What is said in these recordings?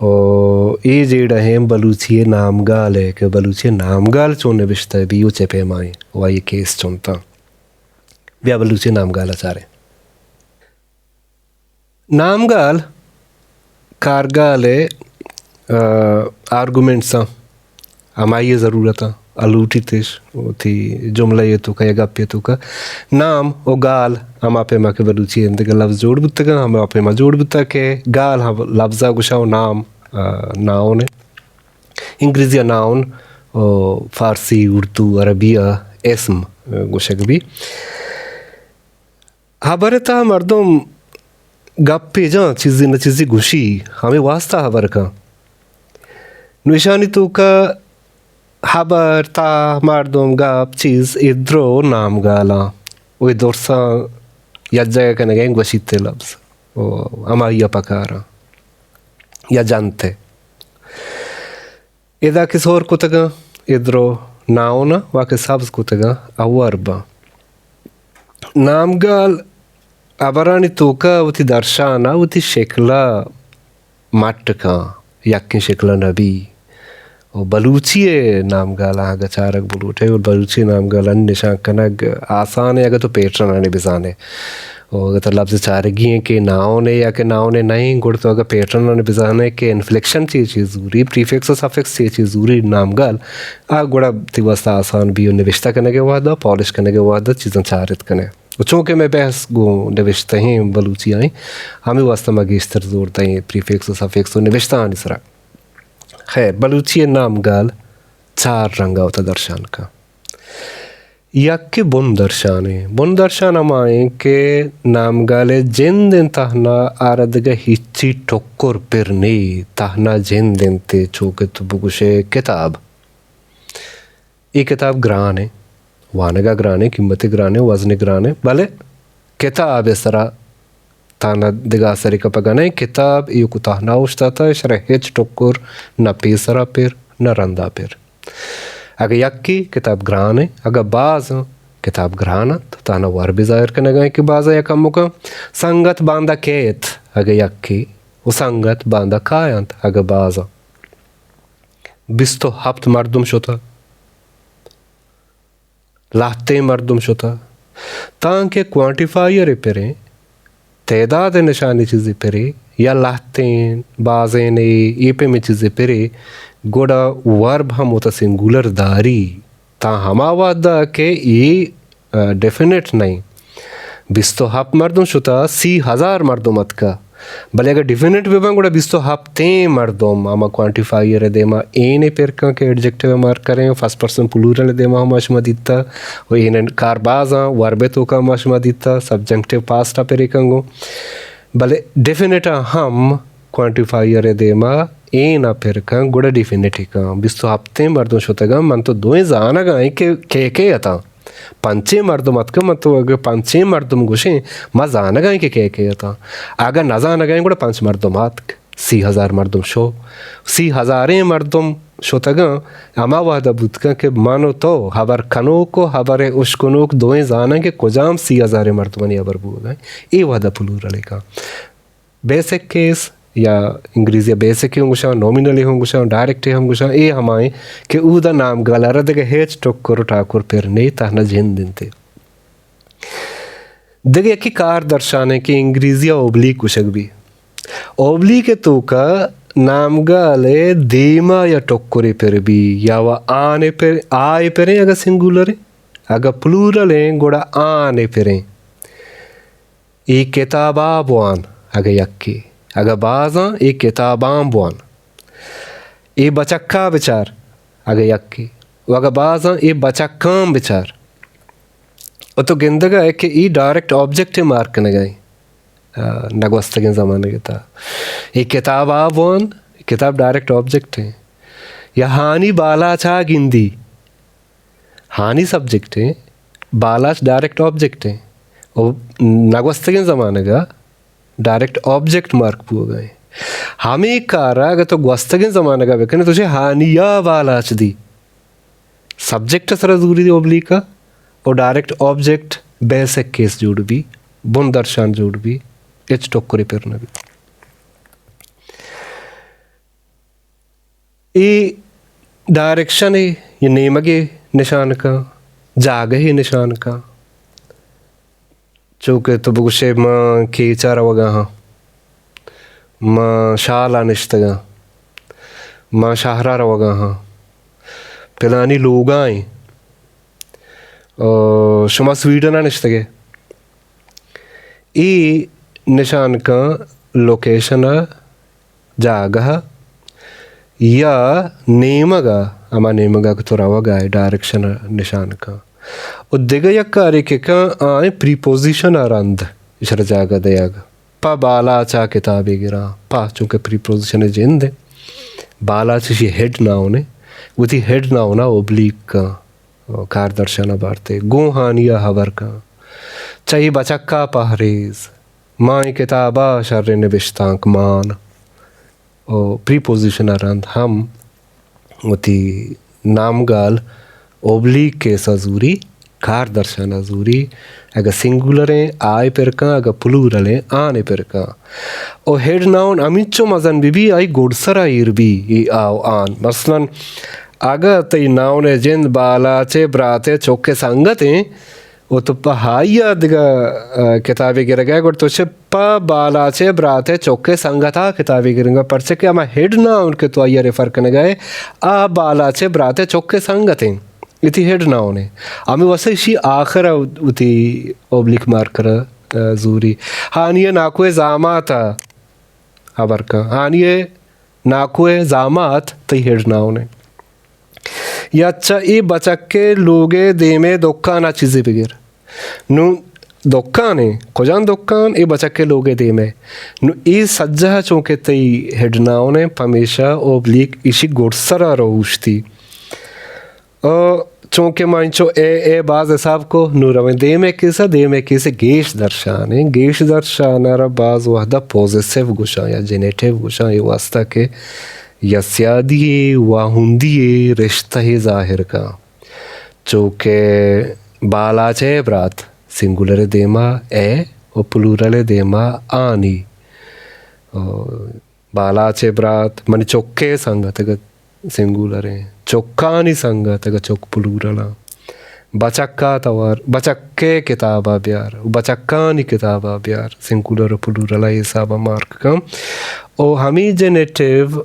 और ये जेड़ा है बलूचिए नामगाल है कि बलूचिए नामगाल चो नविश्ता है बियो चेपे माए वह ये केस चुनता ब्या बलूचिए नामगाल अचारे नामगाल कारगाल है आर्गुमेंट्स हमारी ये ज़रूरत है अलूटी तेज थी जुमला ये तो का या गप ये तो का नाम और गाल हम आपे माँ के बलूचिए इंतके लफ्ज़ जोड़ बुत्ता का हम आपे माँ जोड़ बुत्ता के गाल हम लफ्ज़ा गुशाओ नाम नाउन है इंग्लिश या नाउन और फारसी उर्दू अरबिया एस्म गुशक भी हबरता मर्दों गप्पे जा चीज़ी न चीज़ी गुशी हमें वास्ता हबर का निशानी तो का हबरता मर्दों गप चीज़ इधरो नाम गाला वो इधरसा यज्जा का नगें गुशीते लफ्ज़ वो अमाया पकारा या जानते इधर किस और को तगा इधरो नाउना वाके सब्ज़ को तगा अवरबा नामगाल अबरानी तोका उती दर्शाना उती शक्ला मटका यक्की शक्ला नबी और बलूचिए नामगाल आगे चारक बुलूटे और बलूची नामगाल निशान कनग आसान है अगर तो पेट्रन आने बिजाने और अगर तो लफ्ज़ चारगी हैं कि नाव ने या कि नाव ने नहीं गुड़ तो अगर पेट्रन आने बिजाने के इन्फ्लेक्शन चीज़ ज़रूरी प्रीफिक्स और सफिक्स चीज़ ज़रूरी नामगाल आ गुड़ा तिवस्ता आसान भी निविष्टा करने के बाद पॉलिश करने के बाद चीज़ें चारित करने चूँकि मैं बहस गो निविष्टा ही बलूची आई हमें वास्ता मगेस्तर जोड़ता ही प्रीफिक्स और सफिक्स और निविष्टा आने सरा खैर बलूची नामगाल चार रंगा होता दर्शान का यक्के बुन दर्शान हमारे के नामगाले जिन दिन तहना आरदगा हिच्ची टोक्कर पिरने तहना जिन दिन ते चौके तो बुगुशे किताब ये किताब ग्रान है वानगा ग्रान है कीमती ग्रान है वजन ग्रान है भले किताब इस तरह ताना दिगा सरी का पगाने किताब ये कुताह ना उश्ता था शरे हिच टोक्कर न पेसरा पिर न रंदा पिर अगर यक्की किताब ग्रान है अगर बाज किताब ग्रान तो ताना वार भी जाहिर करने गए कि बाज या कम का संगत बांधा केत अगर यक्की वो संगत बांधा कायंत अगर बाज बिस्तो हफ्त मर्दुम शोता लाते मर्दुम शोता तांके क्वांटिफायर पेरे तादाद निशानी चीज़ें पेरे या लाते बाज़े ने ये पे में चीज़ें पेरे गोड़ा वर्ब हम होता सिंगुलर दारी ता हमा वादा के ये डेफिनेट नहीं बिस्तो हप मर्दों शुता 10,000 मर्दों का भले अगर डिफिनेट वेबं गोड़ा बिस्तो हप ते मर्दों आमा क्वांटिफायर देमा एने पेर का के एडजेक्टिव मार्क करें फर्स्ट पर्सन प्लूरल देमा हम अशमा दिता वो एने कारबाजा वर्बे तो का अशमा दिता सब्जेक्टिव पास्ट पेरे कंगो भले डेफिनेट हम क्वांटिफायर देमा ए ना फिर का गुड़ा डिफिनेट का बिस्तो हफ्ते मर्दों शोतगा मन तो दो जाना गाय के आता पंचे मर्दों मत का मत तो अगर पंचे मर्दों गुशे म जाना गाय के आता अगर न जाना गाय गुड़ा पंच मर्दों मत 10,000 मर्दों शो 10,000 मर्दों शोतगा अमा वादा बुतका के मानो तो हबर खनो को हबरे उश्कुनो को दो जाना के कोजाम 10,000 मर्दों ने हबर बुआ गाय ये वादा प्लूरल का बेसिक केस या इंग्लिश या बेसिक होंगुशा नॉमिनल होंगुशा डायरेक्ट होंगुशा ये हमारे कि उदा नाम गलारा दे हेच टोक्कर ठाकुर फिर नहीं ताना जिन दिन थे देखे कि कार दर्शाने की इंग्लिश या ओब्लिक कुशक भी ओब्लिक के तो का नाम गाले देमा या टोक्करे फिर भी या वह आने फिर आए फिर अगर सिंगुलर है अगर प्लूरल है गोड़ा आने फिर एक किताबा बुआन अगर यक्की अगर बाज़ा एक किताबां बुआन ये बचक्का बिचार अगर यक्की अगर बाज़ा ये बचक्कां बिचार वो तो गिंदगा है कि ये डायरेक्ट ऑब्जेक्ट मार्क करने गए नगवस्त के ज़माने के था एक किताब बुआन किताब डायरेक्ट ऑब्जेक्ट है या हानि बाला चा गिंदी हानि सब्जेक्ट है बालाच डायरेक्ट ऑब्जेक्ट है और नगवस्तगें ज़माने का डायरेक्ट ऑब्जेक्ट मार्क पू गए हमें कारा अगर तो ग्वस्तगें ज़माने का बेकने तुझे हानिया बालाच दी सब्जेक्ट सर जरूरी ओब्लिक का और डायरेक्ट ऑब्जेक्ट बेसिक केस जोड़ भी बुन दर्शान जोड़ भी एच टोकरी पर नबी ये डायरेक्शन है ये नेमगे निशान का जागे ही निशान का चूँकि तो बुगशे माँ की चारा वगा हाँ माँ शाला निश्तगा माँ शाहरा रवगा हाँ पिलानी लोगाएं शुमा स्वीडन निश्तगे ई निशान का लोकेशन जागा या नेमगा अमा नेमगा तो रवगा है डायरेक्शन निशान का उद्देगा या कार्य के का आए प्रीपोजिशन आरंध इशर जागा दयागा पा बाला चा किताबे गिरा पा चूँकि प्रीपोजिशन है जिंदे बाला ची हेड ना होने वो थी हेड ना होना ओब्लिक का कार दर्शना बारते गो हानिया हवर का चाहिए बचक्का पहरेज माँ किताबा शर्रे निबिश्तांक मान और प्रीपोजिशन आरंध हम वो थी नाम गाल ओब्लिक के सजूरी कार दर्शना जूरी अगर सिंगुलर हैं आए पर का अगर प्लूरल हैं आने पर का और हेड नाउन अमिचो मजन भी आई गोडसरा इरबी ये आओ आन मसलन अगर तई नाउन है जिंद बालाचे ब्राते चौके संगत हैं वो तो पहाइया दिगा किताबें गिर गए गुड तो पा बालाचे ब्राते चौके संगता किताबें गिरेंगे पर से क्या मैं हेड नाउन के तो आइया रेफर करने गए आ बालाचे ब्राते चौके संगत हैं इति हेड नाउन है आमी वैसे इसी आखिर उती ओब्लिक मार्कर जूरी हानिये नाकुए जामात अबर का हानिये नाकुए जामात तई हेड नाउन है या अच्छा ये बचक के लोगे दे में दोक्कान चीज़ें बिगिर नु दोक्कान है कोजान दोक्कान ये बचक के लोगे दे में नु ये सज्जा चौंके तई हेड नाउन है हमेशा ओब्लिक इसी गोडसरा रोशती और चौंके माइंचो ए बाज हिसाब को नूरवे दे में किसे गेश दर्शान रा बाज वहदा पॉजिटिव गुशा या जेनेटिव गुशा ये वास्ता के यस्यादी वाहुंदी रिश्ता ही जाहिर का चौके बालाचे ब्रात सिंगुलर देमा ए और प्लूरल देमा आनी बालाचे ब्रात मन चौके संगत सिंगुलर है चौक्कानी संगत अगर चौक प्लूरला बचक्का तवार बचक्के किताबा ब्यार बचक्कानी किताबा ब्यार सिंगुलर प्लूरला ये सब मार्क का और हमी जेनेटिव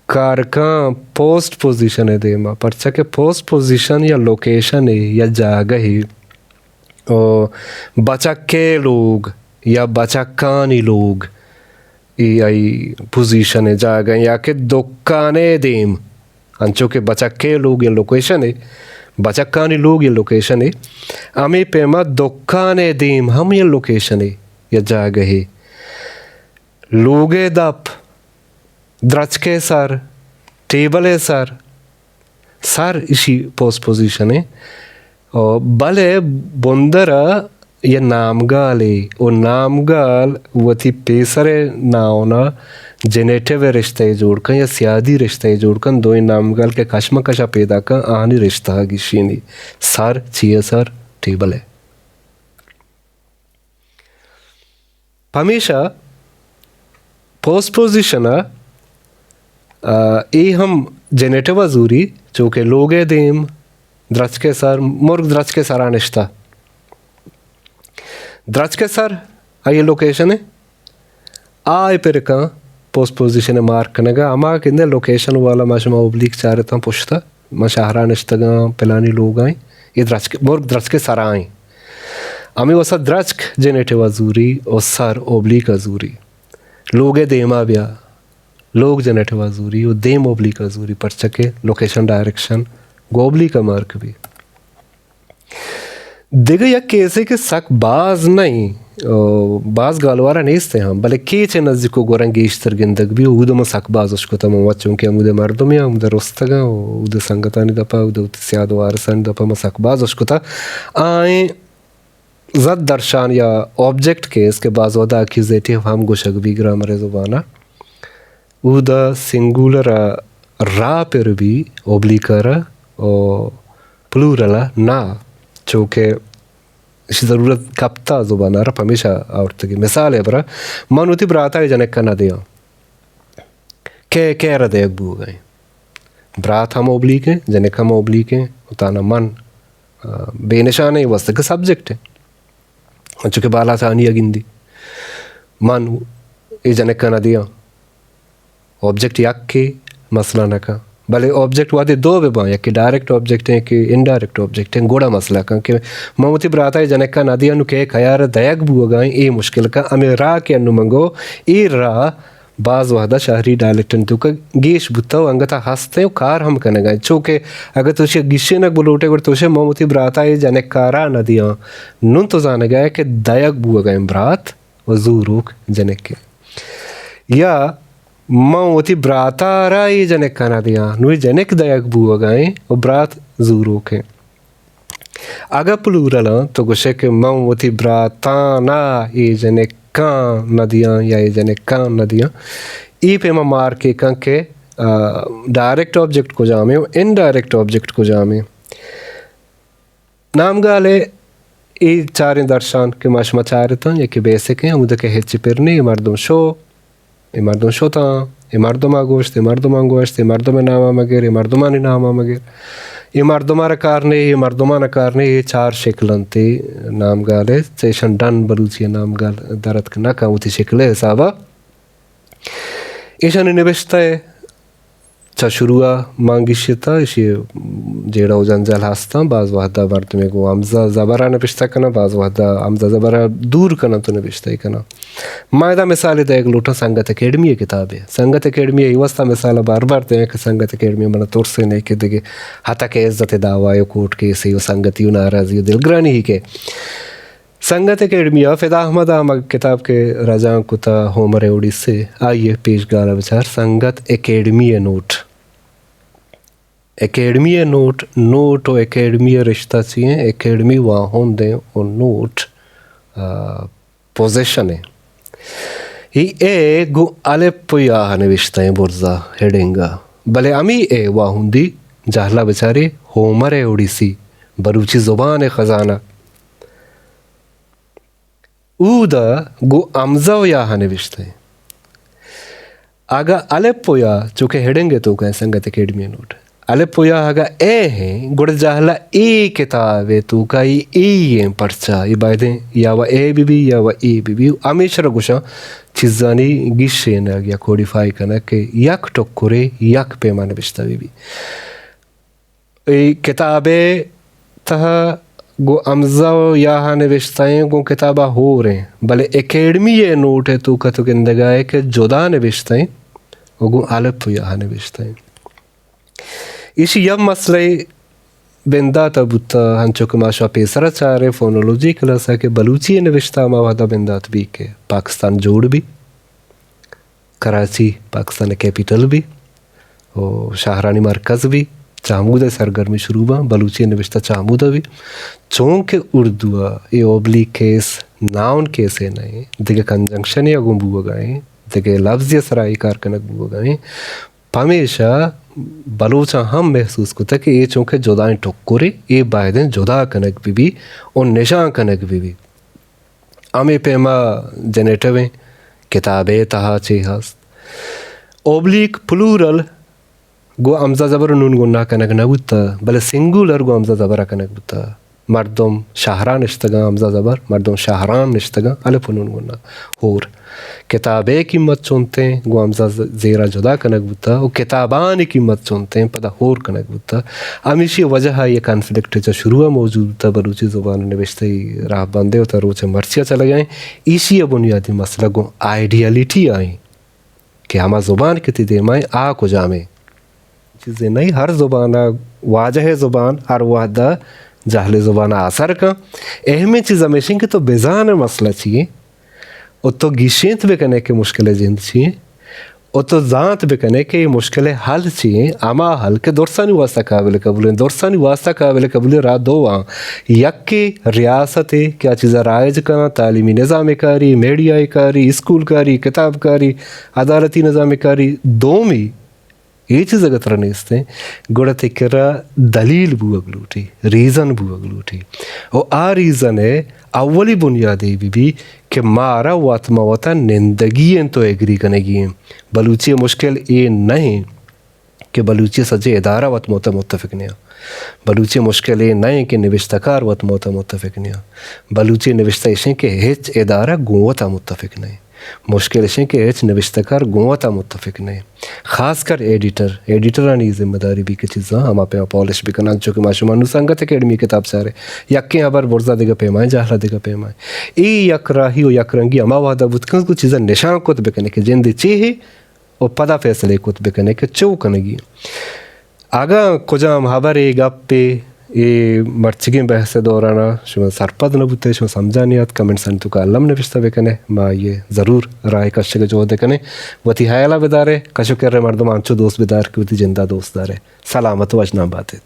कार का पोस्ट पोजीशन है देमा परचा के पोस्ट पोजीशन या लोकेशन है या जगह है और बचक्के लोग या बचक्कानी लोग ये पोजीशन है जगह या के दोक्काने देम अंचो के बचक्के लोग ये लोकेशन है बचक्कानी लोग ये लोकेशन है हमें पेमा दोक्काने देम हम ये लोकेशन है या जगह है लोगे दप द्रचके सर टेबल है सर इसी पोस्ट पोजीशन है और भले बंदरा ये नामगाल है और नामगाल वो थी पेसरे नावना जेनेटिव रिश्ते जोड़कर या सियादी रिश्ते जोड़कर दो नामगाल के कशमकशा पैदा कर आनी रिश्ता गिशीनी सर चिया सर टेबल है हमेशा पोस्ट पोजीशन ये हम जेनेटिव जूरी चूँकि लोगे देम द्रच के सर मुर्ग द्रच के सर आनिश्ता द्रच के सर ये लोकेशन है आए पर का पोस्ट पोजीशन मार्क करने का अमा किंदे लोकेशन वाला माशमा ओब्लिक चाह था पुछता मशाहरा निश्तगा पिलानी लोग आए ये द्रच के मुर्ग द्रच के सर आए अमी वसा द्रचक जेनेटिव अजूरी और सर ओब्लिक अजूरी लोगे देमा ब्या लोग जेनेटिव अजूरी और देम ओब्लिक अजूरी पर चके लोकेशन डायरेक्शन गोबली का मार्क भी देखो या कैसे के सक बाज नहीं बाज गालवारा नेस्ते हम भले केचे नजदीको गोरंगे इश्तर गिंदग भी उदम सक बाज उसको तम वच्चों के अमुदे मर्दम या अमुदे रोस्तगा उदे संगतानी दपा उदे उत्स्याद वारसन दपा म सक बाज उसको था आए जद दर्शान या ऑब्जेक्ट के इसके बाज वदा एक्यूजेटिव हम गोशक भी ग्रामर जुबाना उदा सिंगुलर रा पर भी ओब्लिकरा और प्लूरला ना चूँकि इसी ज़रूरत कप्ता ज़ुबान अरब हमेशा औरत की मिसाल है बरा मन उती ब्राता है जने कना दिया के रदे एक बू गए ब्रात हम ओब्लिक है जने कम ओब्लिक है उताना मन बेनिशान है वस्त का सब्जेक्ट है चूँकि बाला सानी अगिंदी मन ये जने कना दिया ऑब्जेक्ट याक के मसला न का भले ऑब्जेक्ट वादे दो बेबा या कि डायरेक्ट ऑब्जेक्ट है कि इनडायरेक्ट ऑब्जेक्ट है गोड़ा मसला का कि ममती ब्राता है जनक का नदिया नु के खयार दयक बुगा ए मुश्किल का अमे रा के अनु मंगो ए रा बाज वादा शहरी डायलेक्टन तो का गेश बुत्ता अंगता हंसते कार हम कने गए चूँकि अगर तुझे गिस्से न बोलोटे कर तुझे ममती ब्राता है जनक कारा नदिया नुन तो जाने गए कि दयक बुगा ब्रात वजूरुक जनक के या मौती ब्राता राई जनेक कना दिया नुई जनेक दयक बुआ गए और ब्रात जूरो के अगर प्लूरल तो गुस्से के मौती ब्राता ना ये जनेक का नदियाँ या ये जनेक का नदियाँ ई पे मार के कंके डायरेक्ट ऑब्जेक्ट को जामे और इनडायरेक्ट ऑब्जेक्ट को जामे नाम गाले ये चार दर्शन के मशमा चारता ये के बेसिक हैं उधर के हिच्ची पिरने मर्दम शो मर्दम शोता मर्दमा गोश्त मर्दमा गोश्त मर्दम नामा मगर मर्दमानी नामा मगर ये मर्दमा कारने ये मर्दमा न कारने ये चार शिकलंते नाम गाले सेशन डन बलूची नाम गाल दरत ना का उती शिकले हिसाबा ईशान निवेशता है शुरुआ मांगिश्यता इसी जेड़ा उजंजल हस्ता बाज वादा वर्त में को अमजा ज़बरा ने पिछता करना बाज वादा अमजा ज़बरा दूर करना तो ने पिछता ही करना मायदा मिसाल है एक लोटा संगत एकेडमी किताब है संगत एकेडमी ये वस्ता मिसाल बार बार ते कि संगत एकेडमी मन तोर से नहीं कि देखे हता के इज्जत दावा यो कोर्ट के से यो संगत यू नाराज़ी दिलग्रानी ही के संगत एकेडमी फिदा अहमद आमग किताब के राजा कुता होमर उड़ीसे आइए पेश गाला विचार संगत academy note academy note note और एकेडमी रिश्ता चाहिए एकेडमी वहाँ होंदे और नोट पोजीशन है ही ए गु अलेपुया हने विश्ता है बुर्जा हेडेंगा भले अमी ए वहाँ हुंदी जहला बेचारे होमर है उड़ीसी बरूची ज़ुबान है ख़जाना ऊदा गु अमजा या हने विश्ता है आगा अलेपुया चूँकि हेडेंगे तो कहें संगत एकेडमी नोट अलेपुया आगा ए हैं गुड़ जहला ए किताबे तू का ये पर्चा ये बायदे या वा ए बीबी या वा ए बीबी हमेशा गुशा चीज़ानी गिशे न गया कोडिफाई करना के यक टोकरे यक पैमाने बिस्ता बीबी किताबे तह गो अमजा या हाने बिस्ताएं गो किताबा हो रहे भले एकेडमी ये नोट है तू का तो किंदगा है कि जुदा ने बिस्ताएं गो अलेपुया हाने बिस्ताएं इसी यम मसले बिंदा तबुता हंचो के माशा पेसरा चारे फोनोलॉजी क्लास है कि बलूची निविश्ता मावादा बिंदा तबी के पाकिस्तान जोड़ भी कराची पाकिस्तान कैपिटल भी और शाहरानी मरकज़ भी चामूदा सरगर्मी शुरू बा बलूची निविश्ता चामूदा भी चौंक के उर्दुआ ये ओब्लिक केस नाउन केस है नहीं दिगे कंजंक्शन या गुंबुआ गए दिगे लफ्ज़ या सराई कारकनक बुआ गए हमेशा बलूचा हम महसूस करते कि ये चूँकि जुदा टुक्कुरे ये बायदें जुदा कनक भी और निशान कनक भी आमे पेमा जनेटवें किताबें तहा चेहस्त ओब्लिक प्लूरल गो अमजा ज़बर नून गुन्ना कनक न बुता भले सिंगुलर गो अमजा ज़बरा कनक बुता मर्दम शाहरान इश्तगा अमजा ज़बर मर्दम शाहरान इश्तगा अलिफ नून गुन्ना होर किताबे कीमत चुनते हैं गो अमजा ज़ेरा जुदा कनक बुता और किताबान कीमत चुनते हैं पता होर कनक बुता हमेशा वजह ये कॉन्फ्लिक्ट जो शुरू मौजूद था बलूची ज़ुबान निविश्ते ही राह बंदे होता रोचे मर्चिया चले गए इसी बुनियादी मसला गो आइडियलिटी आई कि हमारा ज़ुबान कितनी देर में आ को जामे चीज़ें नहीं हर ज़ुबान वाजह ज़ुबान हर वादा जाहले ज़ुबान आसर का अहमी चीज़ हमेशा कि तो बेजान मसला चाहिए और तो गिशेंत बेकने के मुश्किल जिंद चाहिए और तो ज़ात बेकने के ये मुश्किल हल चाहिए आमा हल के दोरसानी वास्ता काबिल कबूल दोरसानी वास्ता काबिल कबूल रा दो यक के रियासत क्या चीज़ा राइज करना तालीमी निज़ाम कारी मीडिया कारी स्कूल कारी किताब कारी अदालती निज़ाम कारी दो में ये चीज़ अगर तरह इस्ते गुड़ा तिकरा दलील बुअगलूटी रीज़न बुअगलूटी और आ रीज़न है अव्वली बुनियादी भी कि मारा वात्मा वता निंदगी तो एग्री कनेगी बलूची मुश्किल ये नहीं कि बलूची सजे इदारा वत मोता मुत्तफिक नहीं बलूची मुश्किल ये नहीं कि निविश्तकार वत मोता मुत्तफिक नहीं बलूची निविश्ता इशें के हिच इदारा गुवता मुत्तफिक नहीं मुश्किल इशें के हिच निविश्तकार गुवता मुत्तफिक नहीं खासकर एडिटरानी जिम्मेदारी भी की चीज़ा हम आप पॉलिश भी करना जो कि माशुमानु संगत अकेडमी किताब सारे यक्के अबर बुर्जा दिगा पैमाए जाहला दिगा पैमाए ई यकराही और यकरंगी अमा वादा बुतकन कुछ चीज़ा निशान कुत बेकने के जिंद चीही और पदा फैसले कुत बेकने के चौ कनेगी आगा कुजाम हबर ए गप पे ये मर्चिगे बहस दौराना शुमा सरपद न बुते शुमा समझानियात कमेंट सन तो कालम ने पिस्ता बेकने मा ये ज़रूर राय कश्य के जो देखने वती हायला बेदारे कशो कर रहे मर्दम आंचो दोस्त बेदार की वती जिंदा दोस्त दारे सलामत वजना बातें